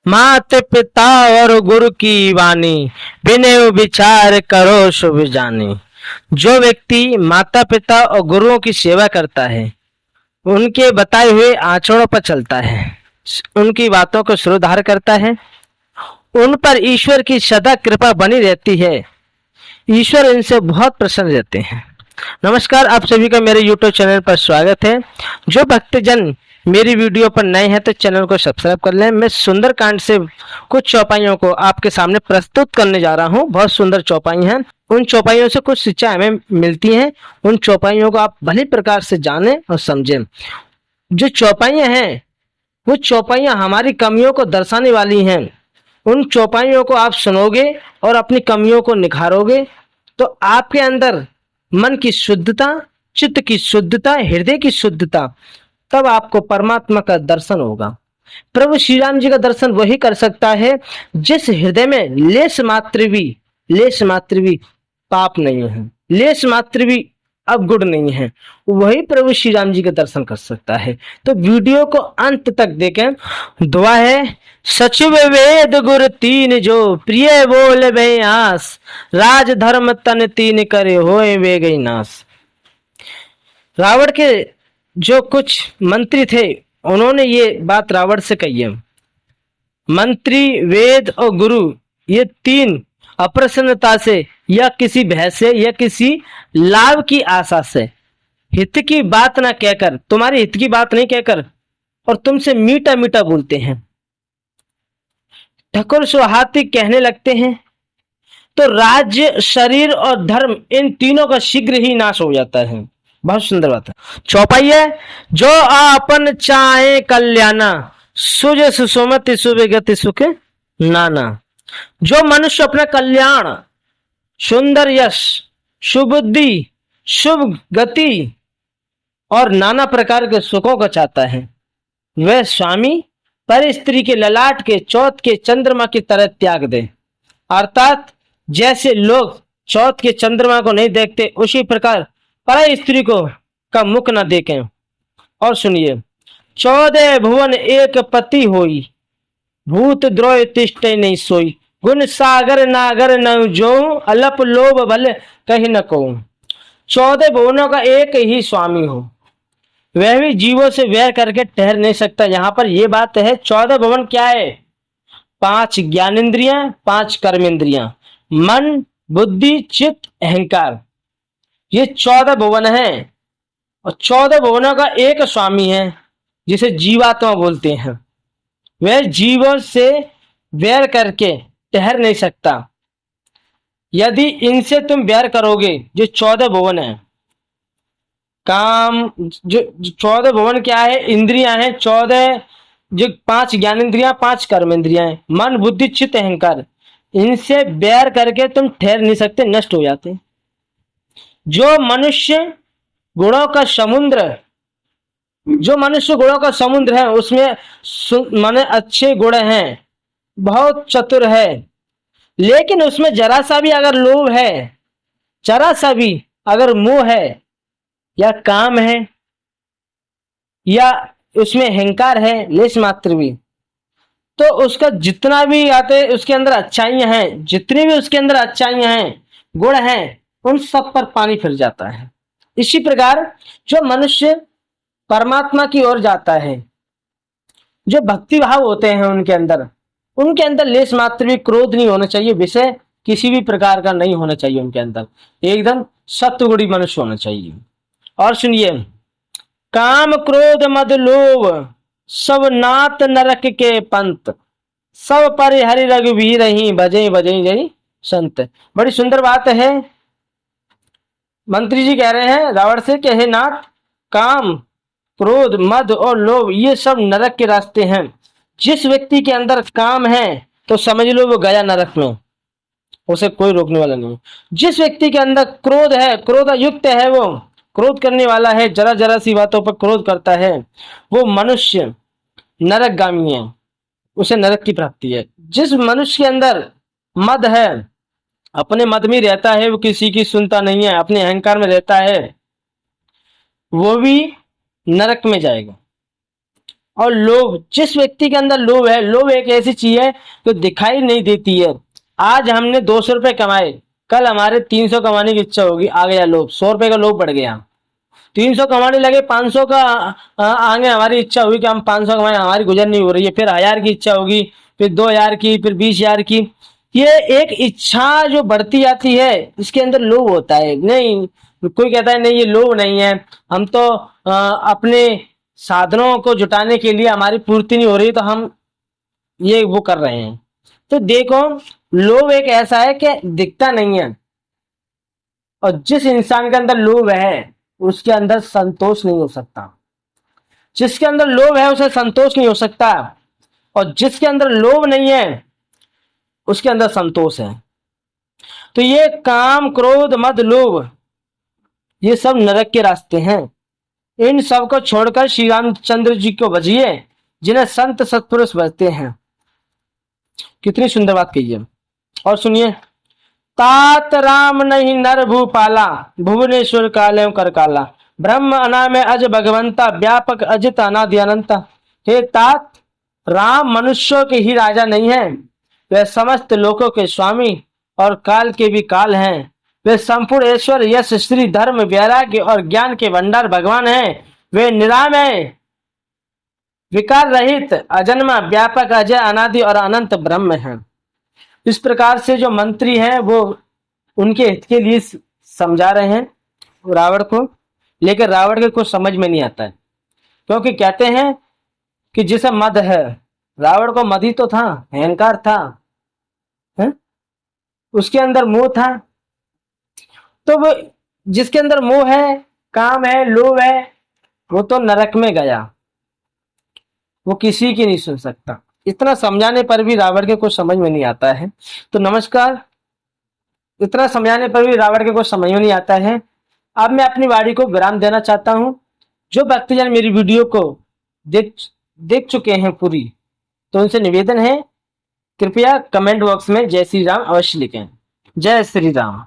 मात पिता और गुरु की वाणी, विनय विचार करो शुभ जानी। जो व्यक्ति माता पिता और गुरुओं की सेवा करता है, उनके बताए हुए आचरणों पर चलता है, उनकी बातों को श्रद्धार करता है, उन पर ईश्वर की सदा कृपा बनी रहती है। ईश्वर इनसे बहुत प्रसन्न रहते हैं। नमस्कार, आप सभी का मेरे YouTube चैनल पर स्वागत है। जो भक्तजन मेरी वीडियो पर नए हैं तो चैनल को सब्सक्राइब कर लें। मैं सुंदरकांड से कुछ चौपाइयों को आपके सामने प्रस्तुत करने जा रहा हूं। बहुत सुंदर चौपाई हैं। उन चौपाइयों से कुछ शिक्षा हमें मिलती है। उन चौपाइयों को आप भली प्रकार से जानें और समझें। जो चौपाइयां हैं वो चौपाइयां हमारी कमियों को दर्शाने वाली हैं। उन चौपाइयों को आप सुनोगे और अपनी कमियों को निखारोगे तो आपके अंदर मन की शुद्धता, चित्त की शुद्धता, हृदय की शुद्धता, तब आपको परमात्मा का दर्शन होगा। प्रभु श्री राम जी का दर्शन वही कर सकता है जिस हृदय में लेश मात्र भी पाप नहीं है, लेश मात्र भी अवगुण नहीं है, वही प्रभु श्री राम जी का दर्शन कर सकता है। तो वीडियो को अंत तक देखें। दुआ है, सचिव वेद गुर तीन जो प्रिय बोल वे आस, राज धर्म तन तीन करे होए वे गई नाश। रावण के जो कुछ मंत्री थे उन्होंने ये बात रावण से कही है। मंत्री, वेद और गुरु, ये तीन अप्रसन्नता से या किसी भय से या किसी लाभ की आशा से, हित की बात ना कहकर, तुम्हारे हित की बात नहीं कहकर और तुमसे मीठा मीठा बोलते हैं, ठकुर सुहाती कहने लगते हैं, तो राज्य, शरीर और धर्म, इन तीनों का शीघ्र ही नाश हो जाता है। बहुत सुंदर बात है। चौपाई है, जो आपन चाहे कल्याणा, सुज सुसुमति सुविगति सुख नाना। जो मनुष्य अपना कल्याण, सुंदर यश, सुबुद्धि, शुभ गति और नाना प्रकार के सुखों को चाहता है, वह स्वामी पर स्त्री के ललाट के चौथ के चंद्रमा की तरह त्याग दे। अर्थात जैसे लोग चौथ के चंद्रमा को नहीं देखते, उसी प्रकार पर स्त्री को का मुख न देखें। और सुनिए, 14 भुवन एक पति होई, भूत द्रोह तिष्ठे नहीं सोई, गुण सागर नागर न जो, अलप लोभ भले कहीं न को। 14 भुवनों का एक ही स्वामी हो, वह भी जीवों से वैर करके ठहर नहीं सकता। यहाँ पर यह बात है, 14 भुवन क्या है? 5 ज्ञानेन्द्रियां, 5 कर्मेंद्रियां, मन, बुद्धि, चित्त, अहंकार, ये 14 भुवन हैं। और 14 भुवनों का एक स्वामी है जिसे जीवात्मा बोलते हैं। वह जीवों से वैर करके ठहर नहीं सकता। यदि इनसे तुम वैर करोगे, जो 14 भुवन है, काम, जो 14 भुवन क्या है? इंद्रियां हैं 14, जो 5 ज्ञानेन्द्रियां, 5 कर्मेंद्रियां हैं, मन, बुद्धि, चित्त, अहंकार, इनसे बैर करके तुम ठहर नहीं सकते, नष्ट हो जाते। जो मनुष्य गुणों का समुद्र, जो मनुष्य गुणों का समुद्र है, उसमें माने अच्छे गुण हैं, बहुत चतुर है, लेकिन उसमें जरा सा भी अगर लोभ है, जरा सा भी अगर मोह है या काम है या उसमें अहंकार है, लेश मात्र भी, तो उसका जितना भी आते उसके अंदर अच्छाइयां हैं, जितनी भी उसके अंदर अच्छाइयां हैं, गुण हैं, उन सब पर पानी फिर जाता है। इसी प्रकार जो मनुष्य परमात्मा की ओर जाता है, जो भक्ति भाव होते हैं उनके अंदर लेश मात्र भी क्रोध नहीं होना चाहिए, विषय किसी भी प्रकार का नहीं होना चाहिए उनके अंदर, एकदम सत्वगुणी मनुष्य होना चाहिए। और सुनिए, काम क्रोध मद लोभ सब नात नरक के पंत, सब पर हरि रघुवीर ही भजे भजे जय संत। बड़ी सुंदर बात है। मंत्री जी कह रहे हैं रावण से कि हे नाथ, काम, क्रोध, मद और लोभ, ये सब नरक के रास्ते हैं। जिस व्यक्ति के अंदर काम है तो समझ लो वो गया नरक में, उसे कोई रोकने वाला नहीं। जिस व्यक्ति के अंदर क्रोध है, क्रोध युक्त है, वो क्रोध करने वाला है, जरा जरा सी बातों पर क्रोध करता है, वो मनुष्य नरकगामी है, उसे नरक की प्राप्ति है। जिस मनुष्य के अंदर मद है, अपने मद में रहता है, वो किसी की सुनता नहीं है, अपने अहंकार में रहता है, वो भी नरक में जाएगा। और लोभ, जिस व्यक्ति के अंदर लोभ है, लोभ एक ऐसी चीज है जो दिखाई नहीं देती है। आज हमने 200 रुपए कमाए, कल हमारे 300 कमाने की इच्छा होगी, आ गया लोभ, 100 रुपए का लोभ बढ़ गया। 300 कमाने लगे, 500 का आगे हमारी इच्छा हुई कि हम 500 कमाए, हमारी गुजर नहीं हो रही है, फिर 1000 की इच्छा होगी, फिर 2000 की, फिर 20,000 की। ये एक इच्छा जो बढ़ती जाती है, इसके अंदर लोभ होता है। नहीं, कोई कहता है नहीं ये लोभ नहीं है, हम तो अपने साधनों को जुटाने के लिए हमारी पूर्ति नहीं हो रही तो हम ये वो कर रहे हैं। तो देखो, लोभ एक ऐसा है कि दिखता नहीं है, और जिस इंसान के अंदर लोभ है उसके अंदर संतोष नहीं हो सकता। जिसके अंदर लोभ है उसे संतोष नहीं हो सकता, और जिसके अंदर लोभ नहीं है उसके अंदर संतोष है। तो ये काम, क्रोध, मद, लोभ, ये सब नरक के रास्ते हैं। इन सब को छोड़कर श्री रामचंद्र जी को भजिए, जिन्हें संत सत्पुरुष भजते हैं। कितनी सुंदर बात कही है। और सुनिए, तात राम नहीं नर भूपाला, भुवनेश्वर काले कर काला, ब्रह्म अनामय अज भगवंता, व्यापक अजित अनादि अनंता। हे तात, राम मनुष्यों के ही राजा नहीं है, वे समस्त लोकों के स्वामी और काल के भी काल हैं। वे संपूर्ण ईश्वर, यश, श्री, धर्म, वैराग्य और ज्ञान के भंडार भगवान हैं। वे निरामय, विकार रहित, अजन्मा, व्यापक, अजय, अनादि और अनंत ब्रह्म हैं। इस प्रकार से जो मंत्री हैं वो उनके हित के लिए समझा रहे हैं रावण को, लेकिन रावण के कुछ समझ में नहीं आता है, क्योंकि कहते हैं कि जिसे मद है, रावण को मद ही तो था, अहंकार था, है? उसके अंदर मोह था। तो वो जिसके अंदर मोह है, काम है, लोभ है, वो तो नरक में गया, वो किसी की नहीं सुन सकता। इतना समझाने पर भी रावण के कुछ समझ में नहीं आता है। तो नमस्कार, इतना समझाने पर भी रावण के कुछ समझ में नहीं आता है। अब मैं अपनी वाणी को विराम देना चाहता हूं। जो भक्तजन मेरी वीडियो को देख चुके हैं पूरी, तो उनसे निवेदन है, कृपया कमेंट बॉक्स में जय श्री राम अवश्य लिखें। जय श्री राम।